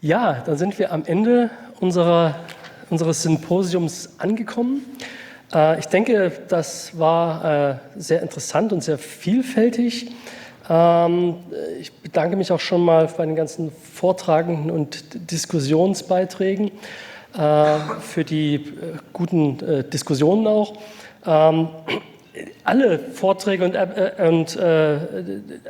Ja, dann sind wir am Ende unseres Symposiums angekommen. Ich denke, das war sehr interessant und sehr vielfältig. Ich bedanke mich auch schon mal bei den ganzen Vortragenden und Diskussionsbeiträgen, für die guten Diskussionen auch. Alle Vorträge und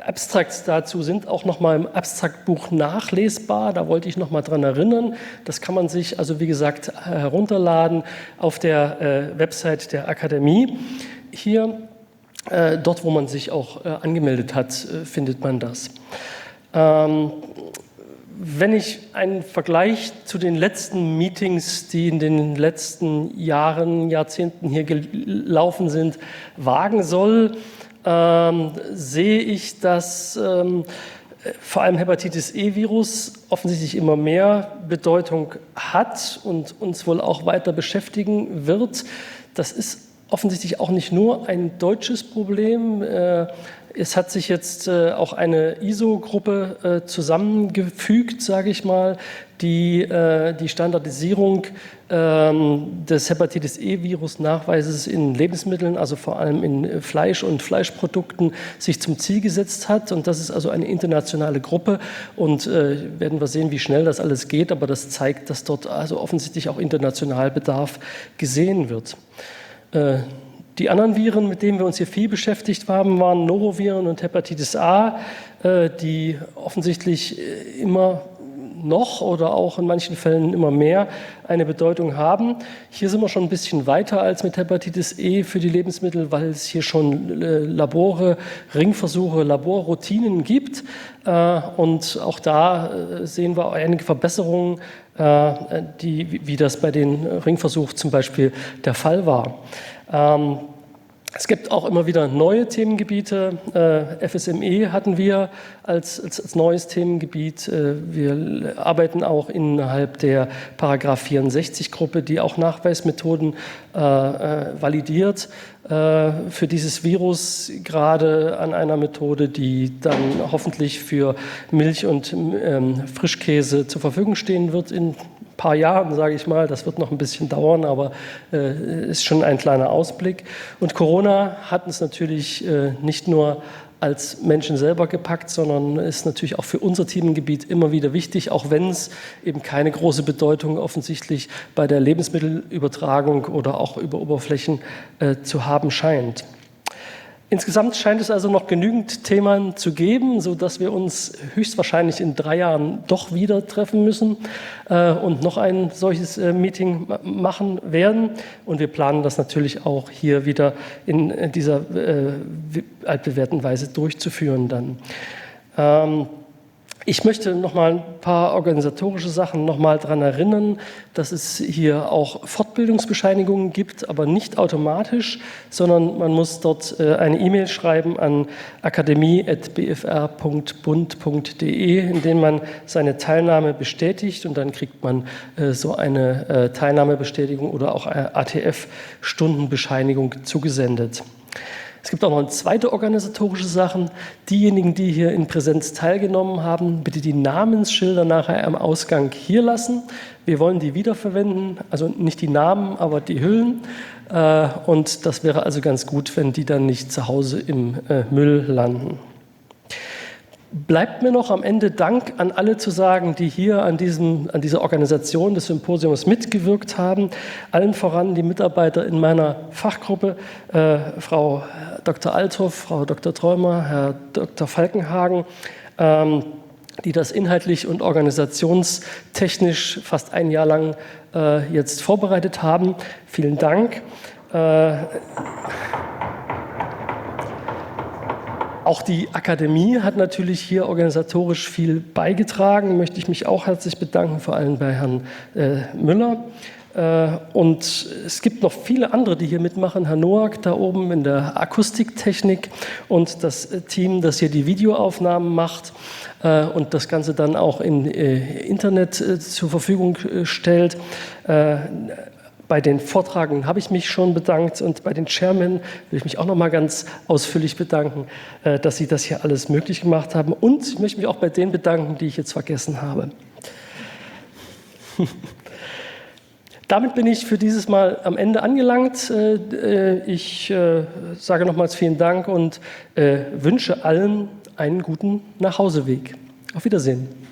Abstracts dazu sind auch nochmal im Abstraktbuch nachlesbar. Da wollte ich nochmal dran erinnern. Das kann man sich also, wie gesagt, herunterladen auf der Website der Akademie. Hier, dort, wo man sich auch angemeldet hat, findet man das. Wenn ich einen Vergleich zu den letzten Meetings, die in den letzten Jahren, Jahrzehnten hier gelaufen sind, wagen soll, sehe ich, dass vor allem Hepatitis-E-Virus offensichtlich immer mehr Bedeutung hat und uns wohl auch weiter beschäftigen wird. Das ist offensichtlich auch nicht nur ein deutsches Problem. Es hat sich jetzt auch eine ISO-Gruppe zusammengefügt, sage ich mal, die die Standardisierung des Hepatitis-E-Virus-Nachweises in Lebensmitteln, also vor allem in Fleisch und Fleischprodukten, sich zum Ziel gesetzt hat. Und das ist also eine internationale Gruppe. Und werden wir sehen, wie schnell das alles geht. Aber das zeigt, dass dort also offensichtlich auch international Bedarf gesehen wird. Die anderen Viren, mit denen wir uns hier viel beschäftigt haben, waren Noroviren und Hepatitis A, die offensichtlich immer noch oder auch in manchen Fällen immer mehr eine Bedeutung haben. Hier sind wir schon ein bisschen weiter als mit Hepatitis E für die Lebensmittel, weil es hier schon Labore, Ringversuche, Laborroutinen gibt. Und auch da sehen wir einige Verbesserungen, wie das bei den Ringversuchen zum Beispiel der Fall war. Es gibt auch immer wieder neue Themengebiete. FSME hatten wir als neues Themengebiet. Wir arbeiten auch innerhalb der Paragraph 64-Gruppe, die auch Nachweismethoden validiert für dieses Virus, gerade an einer Methode, die dann hoffentlich für Milch und Frischkäse zur Verfügung stehen wird in paar Jahren, sage ich mal. Das wird noch ein bisschen dauern, aber ist schon ein kleiner Ausblick. Und Corona hat uns natürlich nicht nur als Menschen selber gepackt, sondern ist natürlich auch für unser Themengebiet immer wieder wichtig, auch wenn es eben keine große Bedeutung offensichtlich bei der Lebensmittelübertragung oder auch über Oberflächen zu haben scheint. Insgesamt scheint es also noch genügend Themen zu geben, sodass wir uns höchstwahrscheinlich in 3 Jahren doch wieder treffen müssen und noch ein solches Meeting machen werden. Und wir planen das natürlich auch hier wieder in dieser altbewährten Weise durchzuführen dann. Ich möchte noch mal ein paar organisatorische Sachen noch mal daran erinnern, dass es hier auch Fortbildungsbescheinigungen gibt, aber nicht automatisch, sondern man muss dort eine E-Mail schreiben an akademie@bfr.bund.de, in dem man seine Teilnahme bestätigt und dann kriegt man so eine Teilnahmebestätigung oder auch eine ATF-Stundenbescheinigung zugesendet. Es gibt auch noch eine zweite organisatorische Sache. Diejenigen, die hier in Präsenz teilgenommen haben, bitte die Namensschilder nachher am Ausgang hier lassen. Wir wollen die wiederverwenden, also nicht die Namen, aber die Hüllen. Und das wäre also ganz gut, wenn die dann nicht zu Hause im Müll landen. Bleibt mir noch am Ende Dank an alle zu sagen, die hier an dieser Organisation des Symposiums mitgewirkt haben. Allen voran die Mitarbeiter in meiner Fachgruppe, Frau Dr. Althoff, Frau Dr. Träumer, Herr Dr. Falkenhagen, die das inhaltlich und organisationstechnisch fast ein Jahr lang jetzt vorbereitet haben. Vielen Dank. Auch die Akademie hat natürlich hier organisatorisch viel beigetragen, möchte ich mich auch herzlich bedanken, vor allem bei Herrn Müller. Und es gibt noch viele andere, die hier mitmachen. Herr Noack da oben in der Akustiktechnik und das Team, das hier die Videoaufnahmen macht und das Ganze dann auch im Internet zur Verfügung stellt. Bei den Vortragenden habe ich mich schon bedankt und bei den Chairmen will ich mich auch noch mal ganz ausführlich bedanken, dass Sie das hier alles möglich gemacht haben. Und ich möchte mich auch bei denen bedanken, die ich jetzt vergessen habe. Damit bin ich für dieses Mal am Ende angelangt. Ich sage nochmals vielen Dank und wünsche allen einen guten Nachhauseweg. Auf Wiedersehen.